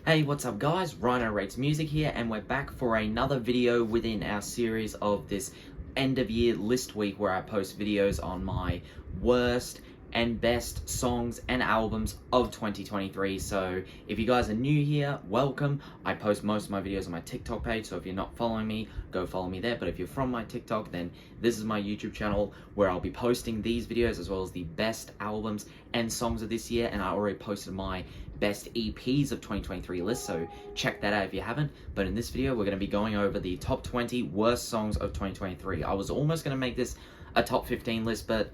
Hey, what's up guys? Rhino Rates Music here, and we're back for another video within our series of this end of year list week where I post videos on my worst and best songs and albums of 2023. So if you guys are new here, welcome. I post most of my videos on my TikTok page, so if you're not following me, go follow me there. But if you're from my TikTok, then this is my YouTube channel where I'll be posting these videos as well as the best albums and songs of this year. And I already posted my best EPs of 2023 list, so check that out if you haven't. But in this video, we're going to be going over the top 20 worst songs of 2023. I was almost going to make this a top 15 list, but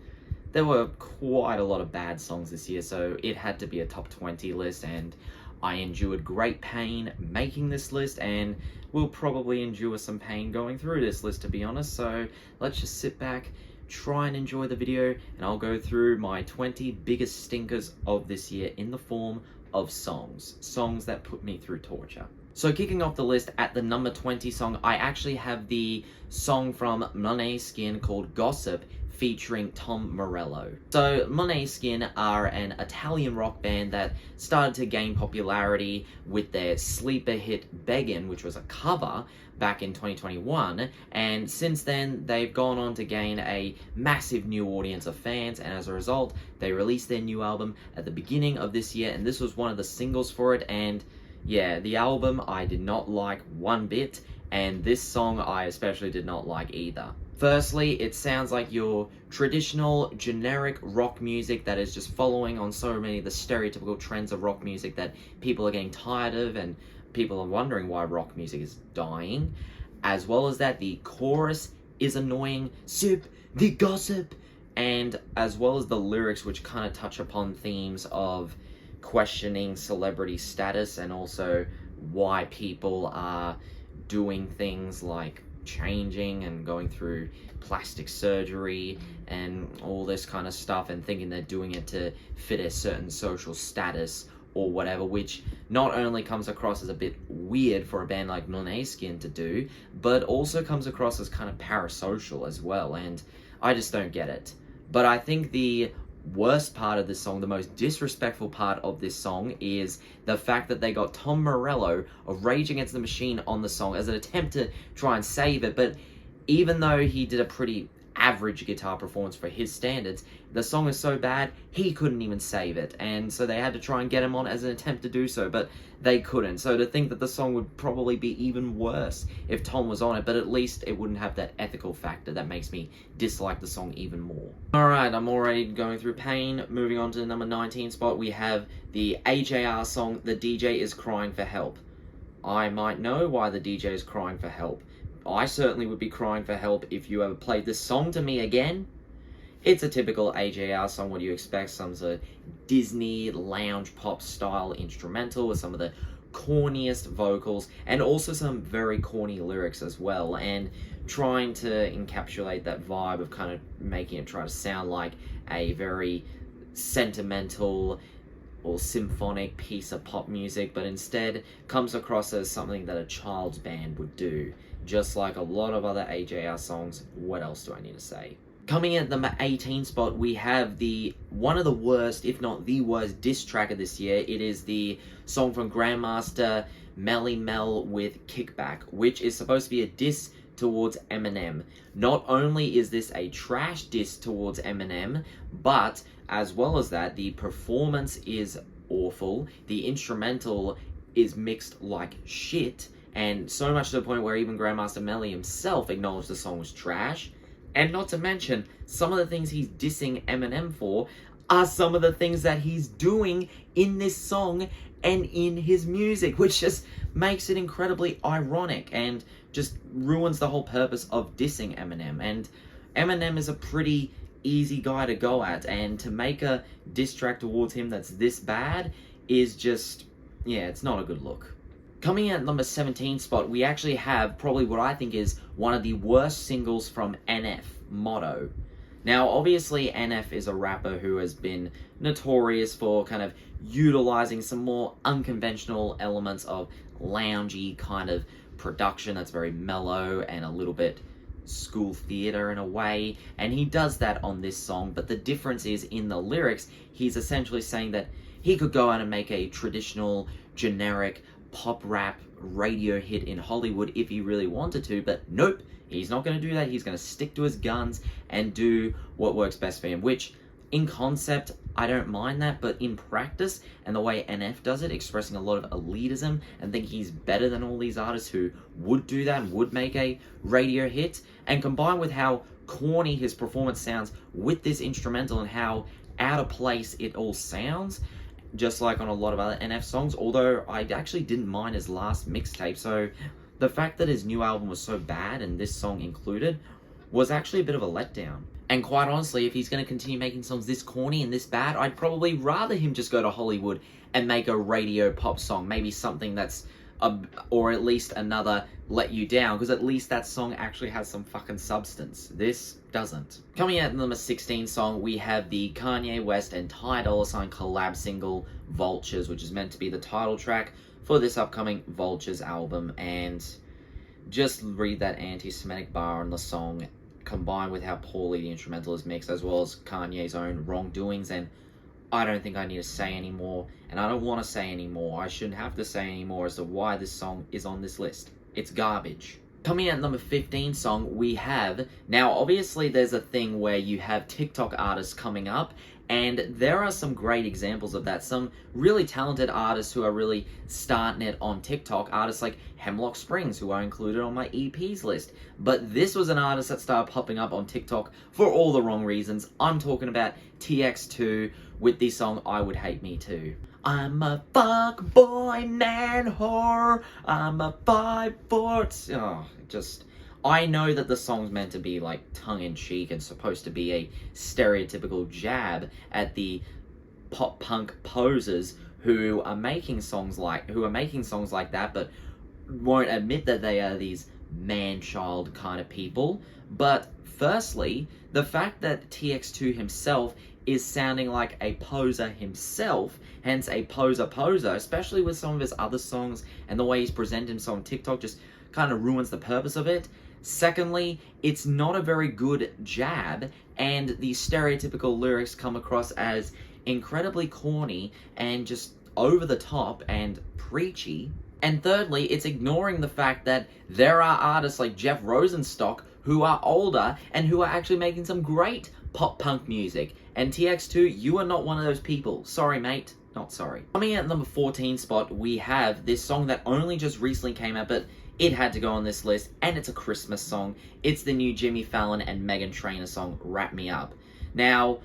there were quite a lot of bad songs this year, so it had to be a top 20 list, and I endured great pain making this list, and will probably endure some pain going through this list, to be honest. So let's just sit back, try and enjoy the video, and I'll go through my 20 biggest stinkers of this year in the form of songs that put me through torture. So kicking off the list at the number 20 song, I actually have the song from Måneskin called Gossip, featuring Tom Morello. So Måneskin are an Italian rock band that started to gain popularity with their sleeper hit Meghan, which was a cover back in 2021, and since then they've gone on to gain a massive new audience of fans, and as a result they released their new album at the beginning of this year, and this was one of the singles for it. And yeah, the album I did not like one bit, and this song I especially did not like either. Firstly, it sounds like your traditional, generic rock music that is just following on so many of the stereotypical trends of rock music that people are getting tired of, and people are wondering why rock music is dying. As well as that, the chorus is annoying, sip the gossip, and as well as the lyrics, which kind of touch upon themes of questioning celebrity status and also why people are doing things like changing and going through plastic surgery and all this kind of stuff, and thinking they're doing it to fit a certain social status or whatever, which not only comes across as a bit weird for a band like Måneskin to do, but also comes across as kind of parasocial as well, and I just don't get it. But I think the worst part of this song, the most disrespectful part of this song, is the fact that they got Tom Morello of Rage Against the Machine on the song as an attempt to try and save it, but even though he did a pretty average guitar performance for his standards, the song is so bad he couldn't even save it, and so they had to try and get him on as an attempt to do so, but they couldn't. So to think that the song would probably be even worse if Tom was on it, but at least it wouldn't have that ethical factor that makes me dislike the song even more. Alright, I'm already going through pain. Moving on to the number 19 spot, we have the AJR song, The DJ is Crying for Help. I might know why the DJ is crying for help. I certainly would be crying for help if you ever played this song to me again. It's a typical AJR song. What do you expect? Some sort of Disney lounge pop style instrumental with some of the corniest vocals and also some very corny lyrics as well, and trying to encapsulate that vibe of kind of making it try to sound like a very sentimental or symphonic piece of pop music, but instead comes across as something that a child's band would do, just like a lot of other AJR songs. What else do I need to say? Coming in at number 18 spot, we have the one of the worst, if not the worst, diss track of this year. It is the song from Grandmaster Melly Melle with Kickback, which is supposed to be a diss towards Eminem. Not only is this a trash diss towards Eminem, but as well as that, the performance is awful, the instrumental is mixed like shit, and so much to the point where even Grandmaster Melly himself acknowledged the song was trash. And not to mention, some of the things he's dissing Eminem for are some of the things that he's doing in this song and in his music, which just makes it incredibly ironic and just ruins the whole purpose of dissing Eminem. And Eminem is a pretty easy guy to go at, and to make a diss track towards him that's this bad is just, yeah, it's not a good look. Coming in at number 17 spot, we actually have probably what I think is one of the worst singles from NF, Motto. Now, obviously, NF is a rapper who has been notorious for kind of utilizing some more unconventional elements of loungy kind of production that's very mellow and a little bit school theater in a way, and he does that on this song, but the difference is in the lyrics, he's essentially saying that he could go out and make a traditional, generic pop rap radio hit in Hollywood if he really wanted to, but nope, he's not going to do that. He's going to stick to his guns and do what works best for him, which in concept, I don't mind that, but in practice, and the way NF does it, expressing a lot of elitism and think he's better than all these artists who would do that and would make a radio hit, and combined with how corny his performance sounds with this instrumental and how out of place it all sounds, just like on a lot of other NF songs, although I actually didn't mind his last mixtape, so the fact that his new album was so bad and this song included was actually a bit of a letdown. And quite honestly, if he's going to continue making songs this corny and this bad, I'd probably rather him just go to Hollywood and make a radio pop song. Maybe something that's, or at least another Let You Down, because at least that song actually has some fucking substance. This doesn't. Coming out in the number 16 song, we have the Kanye West and Ty Dolla $ign collab single, Vultures, which is meant to be the title track for this upcoming Vultures album. And just read that anti-Semitic bar on the song, combined with how poorly the instrumental is mixed, as well as Kanye's own wrongdoings, and I don't think I need to say anymore, and I don't want to say anymore. I shouldn't have to say anymore as to why this song is on this list. It's garbage. Coming at number 15 song, we have, now obviously there's a thing where you have TikTok artists coming up, and there are some great examples of that. Some really talented artists who are really starting it on TikTok. Artists like Hemlock Springs, who are included on my EPs list. But this was an artist that started popping up on TikTok for all the wrong reasons. I'm talking about TX2 with the song I Would Hate Me Too. I'm a fuck boy, man, whore. I'm a 5'4". Oh, just... I know that the song's meant to be like tongue-in-cheek and supposed to be a stereotypical jab at the pop punk posers who are making songs like that, but won't admit that they are these man-child kind of people. But firstly, the fact that TX2 himself is sounding like a poser himself, hence a poser, especially with some of his other songs, and the way he's presented himself on TikTok just kind of ruins the purpose of it. Secondly, it's not a very good jab, and the stereotypical lyrics come across as incredibly corny and just over the top and preachy. And thirdly, it's ignoring the fact that there are artists like Jeff Rosenstock who are older and who are actually making some great pop punk music. And TX2, you are not one of those people. Sorry, mate. Not sorry. Coming at number 14 spot, we have this song that only just recently came out, but it had to go on this list, and it's a Christmas song. It's the new Jimmy Fallon and Meghan Trainor song, Wrap Me Up. Now,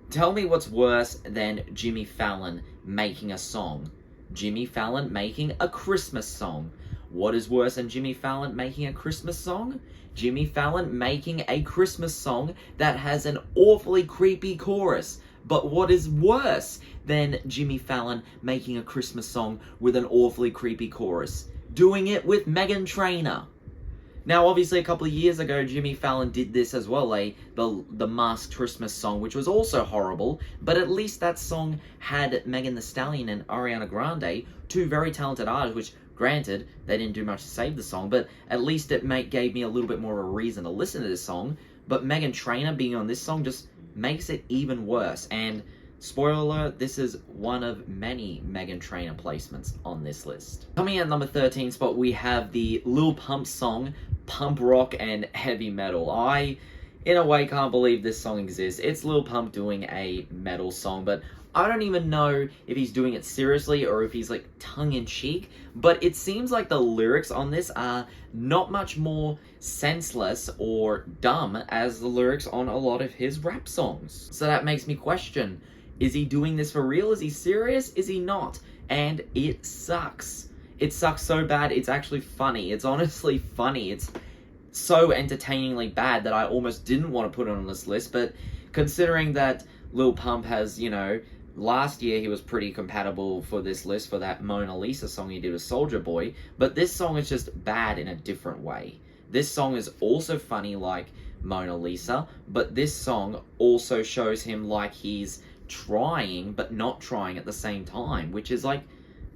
tell me what's worse than Jimmy Fallon making a song. Jimmy Fallon making a Christmas song. What is worse than Jimmy Fallon making a Christmas song? Jimmy Fallon making a Christmas song that has an awfully creepy chorus. But what is worse than Jimmy Fallon making a Christmas song with an awfully creepy chorus? Doing it with Meghan Trainor. Now, obviously, a couple of years ago, Jimmy Fallon did this as well, the Masked Christmas song, which was also horrible, but at least that song had Megan Thee Stallion and Ariana Grande, two very talented artists, which, granted, they didn't do much to save the song, but at least it gave me a little bit more of a reason to listen to this song. But Meghan Trainor being on this song just makes it even worse, and spoiler alert, this is one of many Meghan Trainor placements on this list. Coming at number 13 spot, we have the Lil Pump song, Pump Rock and Heavy Metal. I, in a way, can't believe this song exists. It's Lil Pump doing a metal song, but I don't even know if he's doing it seriously or if he's like tongue-in-cheek, but it seems like the lyrics on this are not much more senseless or dumb as the lyrics on a lot of his rap songs. So that makes me question, is he doing this for real? Is he serious? Is he not? And it sucks. It sucks so bad, it's actually funny. It's honestly funny. It's so entertainingly bad that I almost didn't want to put it on this list, but considering that Lil Pump has, you know, last year he was pretty compatible for this list for that Mona Lisa song he did with Soulja Boy, but this song is just bad in a different way. This song is also funny like Mona Lisa, but this song also shows him like he's trying but not trying at the same time, which is like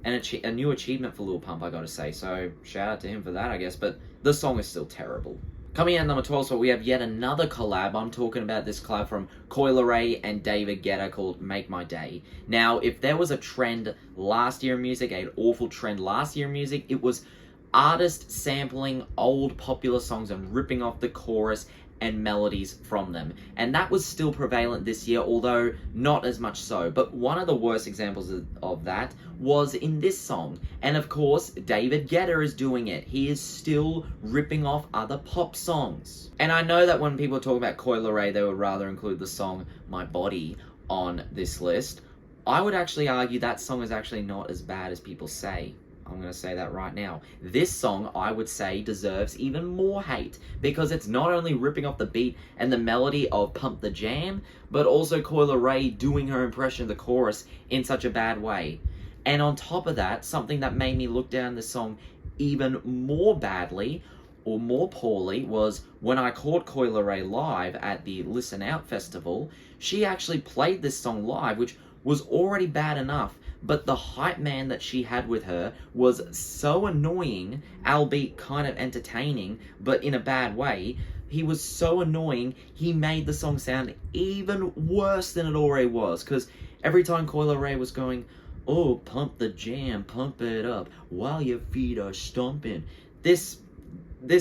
a new achievement for Lil Pump, I gotta say, so shout out to him for that, I guess, but the song is still terrible. Coming in at number 12 spot, we have yet another collab. I'm talking about this collab from Leray and David Guetta called Make My Day. Now, if there was a trend last year in music, an awful trend last year in music, it was artists sampling old popular songs and ripping off the chorus and melodies from them. And that was still prevalent this year, although not as much so. But one of the worst examples of that was in this song. And of course, David Guetta is doing it. He is still ripping off other pop songs. And I know that when people talk about Coi Leray, they would rather include the song My Body on this list. I would actually argue that song is actually not as bad as people say. I'm going to say that right now. This song, I would say, deserves even more hate because it's not only ripping off the beat and the melody of Pump the Jam, but also Coi Leray doing her impression of the chorus in such a bad way. And on top of that, something that made me look down the song even more badly or more poorly was when I caught Coi Leray live at the Listen Out festival. She actually played this song live, which was already bad enough. But the hype man that she had with her was so annoying, albeit kind of entertaining, but in a bad way. He was so annoying, he made the song sound even worse than it already was. Because every time Coi Leray was going, oh, pump the jam, pump it up, while your feet are stomping. This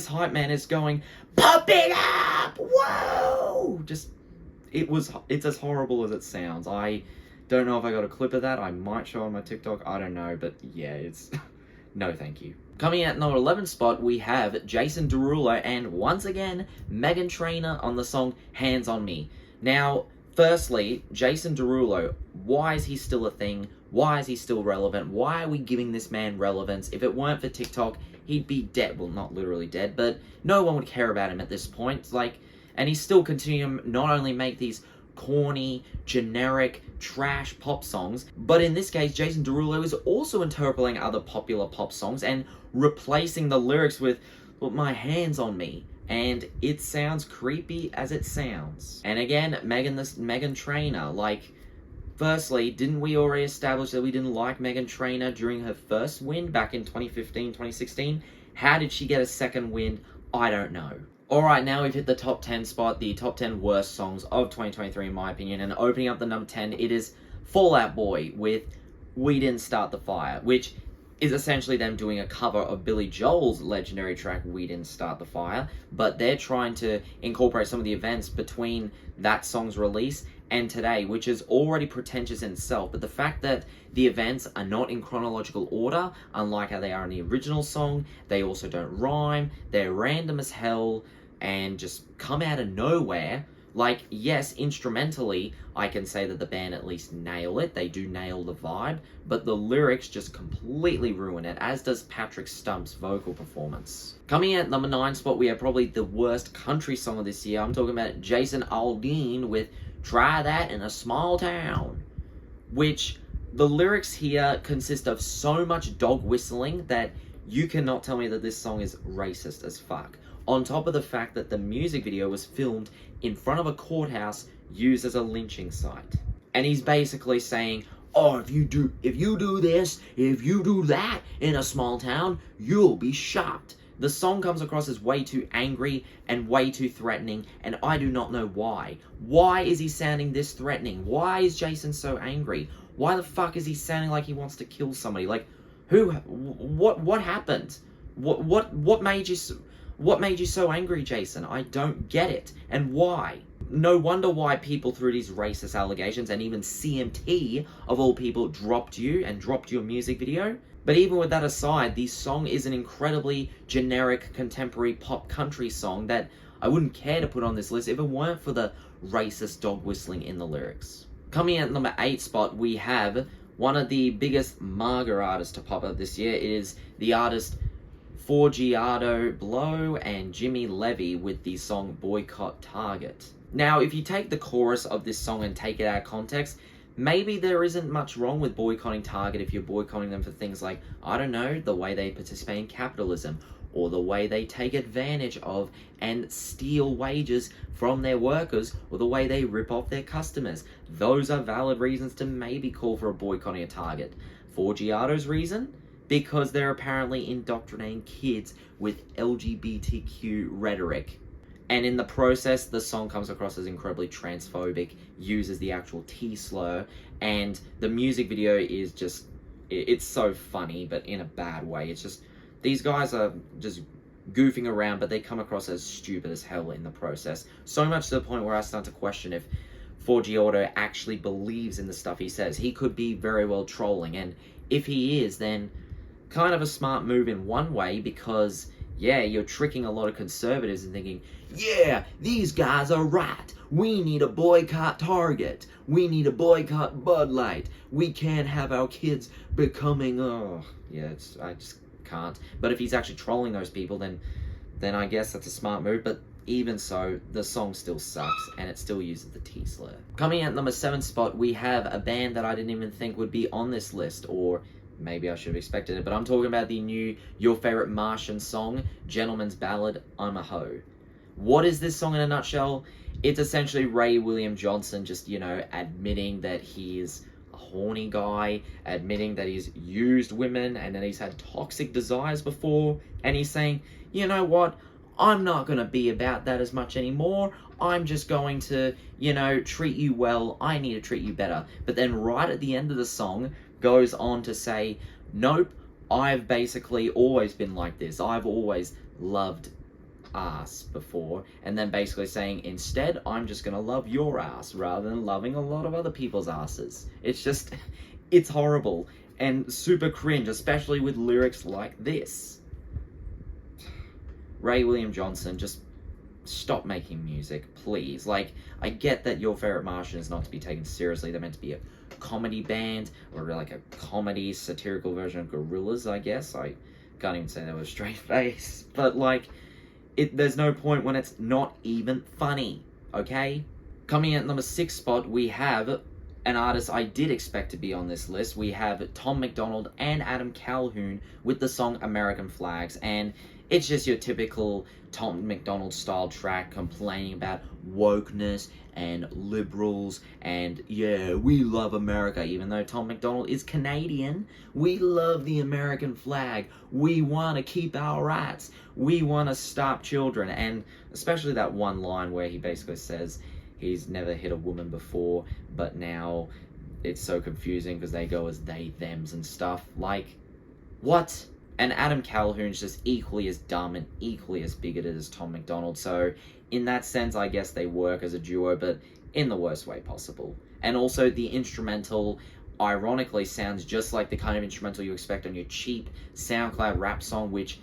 hype man is going, pump it up, whoa! It's as horrible as it sounds. I don't know if I got a clip of that. I might show on my TikTok. I don't know. But yeah, it's... no, thank you. Coming at number 11 spot, we have Jason Derulo and, once again, Meghan Trainor on the song Hands on Me. Now, firstly, Jason Derulo, why is he still a thing? Why is he still relevant? Why are we giving this man relevance? If it weren't for TikTok, he'd be dead. Well, not literally dead, but no one would care about him at this point. And he's still continuing not only make these corny, generic, trash pop songs, but in this case, Jason Derulo is also interpolating other popular pop songs and replacing the lyrics with, "Put my hands on me," and it sounds creepy as it sounds. And again, Meghan Trainor, firstly, didn't we already establish that we didn't like Meghan Trainor during her first win back in 2015, 2016? How did she get a second win? I don't know. Alright, now we've hit the top 10 spot, the top 10 worst songs of 2023 in my opinion, and opening up the number 10, it is Fall Out Boy with We Didn't Start the Fire, which is essentially them doing a cover of Billy Joel's legendary track We Didn't Start the Fire, but they're trying to incorporate some of the events between that song's release and today, which is already pretentious in itself, but the fact that the events are not in chronological order, unlike how they are in the original song, they also don't rhyme, they're random as hell, and just come out of nowhere. Yes, instrumentally, I can say that the band at least nail it. They do nail the vibe, but the lyrics just completely ruin it, as does Patrick Stump's vocal performance. Coming in at number 9 spot, we have probably the worst country song of this year. I'm talking about Jason Aldean with Try That in a Small Town, which the lyrics here consist of so much dog whistling that you cannot tell me that this song is racist as fuck. On top of the fact that the music video was filmed in front of a courthouse used as a lynching site. And he's basically saying, oh, if you do this, if you do that in a small town, you'll be shocked. The song comes across as way too angry and way too threatening, and I do not know why. Why is he sounding this threatening? Why is Jason so angry? Why the fuck is he sounding like he wants to kill somebody? What happened? What made you so angry, Jason? I don't get it. And why? No wonder why people threw these racist allegations, and even CMT, of all people, dropped your music video. But even with that aside, the song is an incredibly generic contemporary pop country song that I wouldn't care to put on this list if it weren't for the racist dog whistling in the lyrics. Coming in at number 8 spot, we have one of the biggest MAGA artists to pop up this year. It is the artist Forgiato, Blow, and Jimmy Levy with the song Boycott Target. Now, if you take the chorus of this song and take it out of context, maybe there isn't much wrong with boycotting Target if you're boycotting them for things like, I don't know, the way they participate in capitalism, or the way they take advantage of and steal wages from their workers, or the way they rip off their customers. Those are valid reasons to maybe call for a boycotting of Target. Forgiato's reason? because they're apparently indoctrinating kids with LGBTQ rhetoric. And in the process, the song comes across as incredibly transphobic, uses the actual T slur, and the music video is just, it's so funny, but in a bad way. It's just, these guys are just goofing around, but they come across as stupid as hell in the process. So much to the point where I start to question if Forgiato actually believes in the stuff he says. He could be very well trolling, and if he is, then kind of a smart move in one way, because yeah, you're tricking a lot of conservatives and thinking, yeah, these guys are right. We need to boycott Target. We need to boycott Bud Light. We can't have our kids becoming, I just can't. But if he's actually trolling those people, then I guess that's a smart move. But even so, the song still sucks, and it still uses the T slur. Coming at number 7 spot, we have a band that I didn't even think would be on this list, or maybe I should have expected it, but I'm talking about the new Your Favorite Martian song, Gentleman's Ballad, I'm a Hoe. What is this song in a nutshell? It's essentially Ray William Johnson just, admitting that he's a horny guy, admitting that he's used women and that he's had toxic desires before, and he's saying, you know what, I'm not going to be about that as much anymore. I'm just going to, treat you well. I need to treat you better. But then right at the end of the song, goes on to say, nope, I've basically always been like this. I've always loved ass before. And then basically saying, instead, I'm just going to love your ass rather than loving a lot of other people's asses. It's just, it's horrible and super cringe, especially with lyrics like this. Ray William Johnson, just stop making music, please. Like, I get that Your Favorite Martian is not to be taken seriously. They're meant to be a comedy band, or like a comedy satirical version of Gorillaz, I guess. I can't even say that with a straight face. But, like, there's no point when it's not even funny, okay? Coming at number 6 spot, we have an artist I did expect to be on this list. We have Tom MacDonald and Adam Calhoun with the song American Flags, and it's just your typical Tom MacDonald style track complaining about wokeness and liberals and, yeah, we love America. Even though Tom MacDonald is Canadian, we love the American flag. We want to keep our rights. We want to stop children. And especially that one line where he basically says he's never hit a woman before, but now it's so confusing because they go as they, thems and stuff. Like, what? And Adam Calhoun's just equally as dumb and equally as bigoted as Tom MacDonald. So, in that sense, I guess they work as a duo, but in the worst way possible. And also, the instrumental, ironically, sounds just like the kind of instrumental you expect on your cheap SoundCloud rap song, which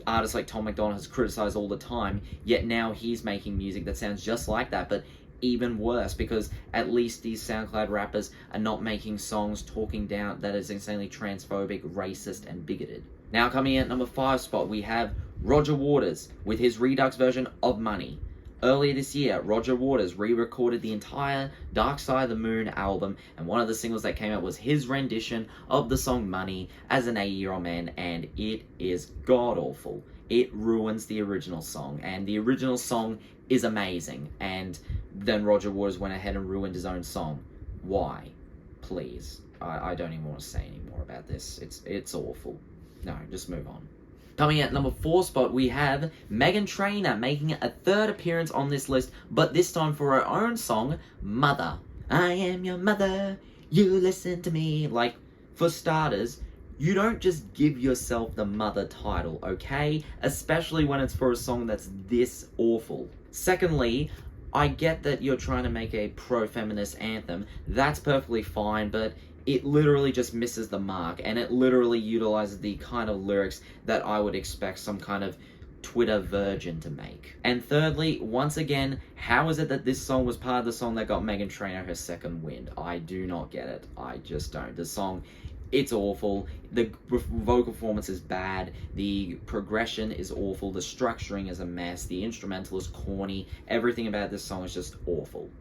artists like Tom MacDonald has criticized all the time, yet now he's making music that sounds just like that, but even worse, because at least these SoundCloud rappers are not making songs talking down that is insanely transphobic, racist, and bigoted. Now coming in at number 5 spot, we have Roger Waters with his Redux version of Money. Earlier this year, Roger Waters re-recorded the entire Dark Side of the Moon album, and one of the singles that came out was his rendition of the song Money as an 80-year-old man, and it is god-awful. It ruins the original song, and the original song is amazing, and then Roger Waters went ahead and ruined his own song. Why? Please. I don't even want to say any more about this. It's awful. No, just move on. Coming at number 4 spot, we have Meghan Trainor making a 3rd appearance on this list, but this time for her own song, Mother. I am your mother, you listen to me. Like, for starters, you don't just give yourself the mother title, okay? Especially when it's for a song that's this awful. Secondly, I get that you're trying to make a pro-feminist anthem. That's perfectly fine, but it literally just misses the mark, and it literally utilizes the kind of lyrics that I would expect some kind of Twitter virgin to make. And thirdly, once again, how is it that this song was part of the song that got Meghan Trainor her 2nd win? I do not get it. I just don't. The song, it's awful. The vocal performance is bad. The progression is awful. The structuring is a mess. The instrumental is corny. Everything about this song is just awful.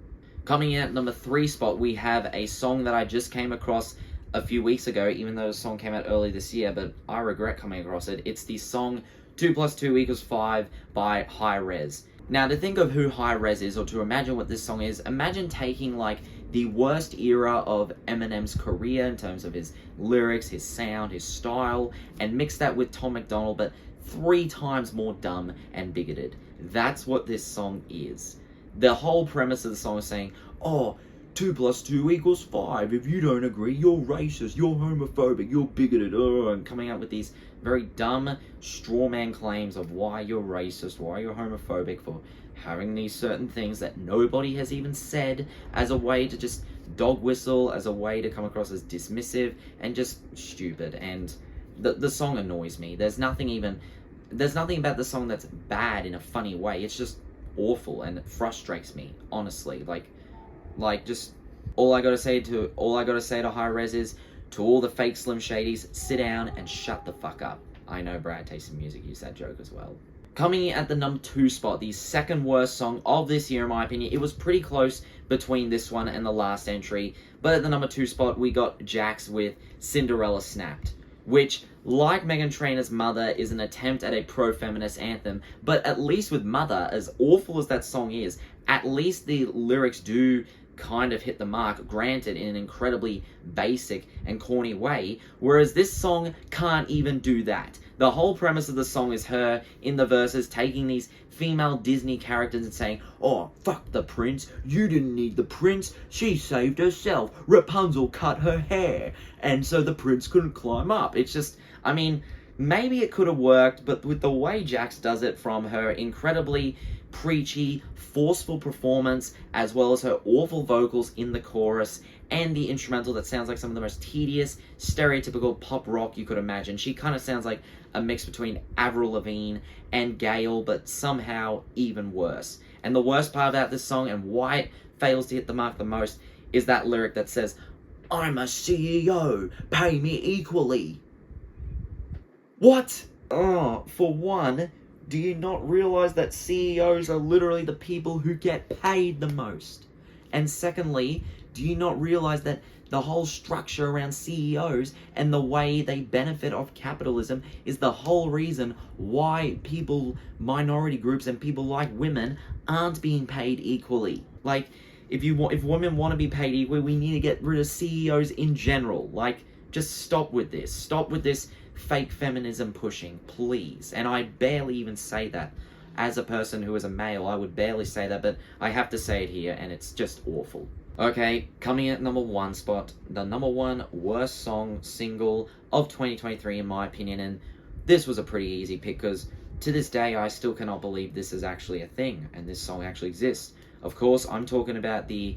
Coming in at number 3 spot, we have a song that I just came across a few weeks ago, even though the song came out early this year, but I regret coming across it. It's the song 2 + 2 = 5 by Highres. Now, to think of who Highres is, or to imagine what this song is, imagine taking, like, the worst era of Eminem's career in terms of his lyrics, his sound, his style, and mix that with Tom MacDonald, but 3 times more dumb and bigoted. That's what this song is. The whole premise of the song is saying, oh, 2 + 2 = 5. If you don't agree, you're racist, you're homophobic, you're bigoted, and coming up with these very dumb straw man claims of why you're racist, why you're homophobic, for having these certain things that nobody has even said, as a way to just dog whistle, as a way to come across as dismissive and just stupid. And the song annoys me. There's nothing about the song that's bad in a funny way. It's just awful and it frustrates me, honestly. Like just all I gotta say to Highres is, to all the fake Slim Shadys, sit down and shut the fuck up. I know Brad Taste in Music used that joke as well. Coming in at the number 2 spot, the second worst song of this year in my opinion. It was pretty close between this one and the last entry, but at the number 2 spot we got Jax with Cinderella Snapped, which, like Meghan Trainor's Mother, is an attempt at a pro-feminist anthem, but at least with Mother, as awful as that song is, at least the lyrics do kind of hit the mark, granted in an incredibly basic and corny way, whereas this song can't even do that. The whole premise of the song is her, in the verses, taking these female Disney characters and saying, oh, fuck the prince, you didn't need the prince, she saved herself, Rapunzel cut her hair, and so the prince couldn't climb up. It's just, I mean, maybe it could have worked, but with the way Jax does it, from her incredibly preachy, forceful performance, as well as her awful vocals in the chorus, and the instrumental that sounds like some of the most tedious, stereotypical pop rock you could imagine. She kind of sounds like a mix between Avril Lavigne and Gayle, but somehow even worse. And the worst part about this song, and why it fails to hit the mark the most, is that lyric that says, I'm a CEO, pay me equally. What? Oh, for one, do you not realize that CEOs are literally the people who get paid the most? And secondly, do you not realize that the whole structure around CEOs and the way they benefit off capitalism is the whole reason why people, minority groups, and people like women aren't being paid equally? Like, if women want to be paid equally, we need to get rid of CEOs in general. Like, just stop with this. Stop with this fake feminism pushing, please. And I barely even say that. As a person who is a male, I would barely say that, but I have to say it here, and it's just awful. Okay, coming at number 1 spot, the number 1 worst song single of 2023 in my opinion, and this was a pretty easy pick, because to this day I still cannot believe this is actually a thing, and this song actually exists. Of course, I'm talking about the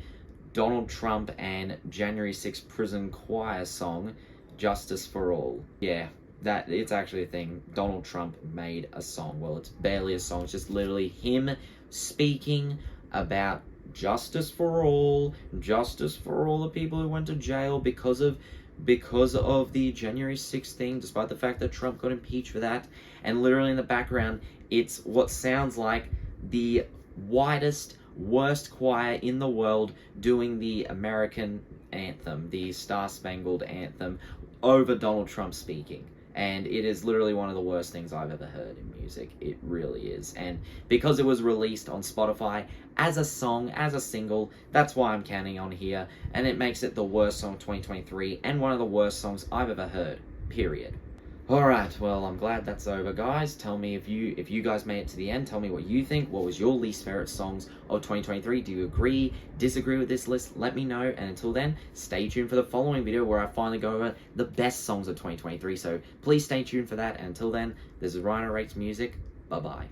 Donald Trump and January 6th prison choir song, Justice for All. Yeah, that it's actually a thing. Donald Trump made a song. Well, it's barely a song, it's just literally him speaking about justice for all the people who went to jail because of the January 6th thing, despite the fact that Trump got impeached for that. And literally in the background, it's what sounds like the widest, worst choir in the world doing the American anthem, the Star-Spangled Anthem, over Donald Trump speaking. And it is literally one of the worst things I've ever heard in music. It really is. And because it was released on Spotify as a song, as a single, that's why I'm counting on here. And it makes it the worst song of 2023 and one of the worst songs I've ever heard, period. Alright, well, I'm glad that's over, guys. Tell me if you guys made it to the end. Tell me what you think. What was your least favorite songs of 2023? Do you agree, disagree with this list? Let me know. And until then, stay tuned for the following video where I finally go over the best songs of 2023. So please stay tuned for that. And until then, this is Rhino Rates Music. Bye-bye.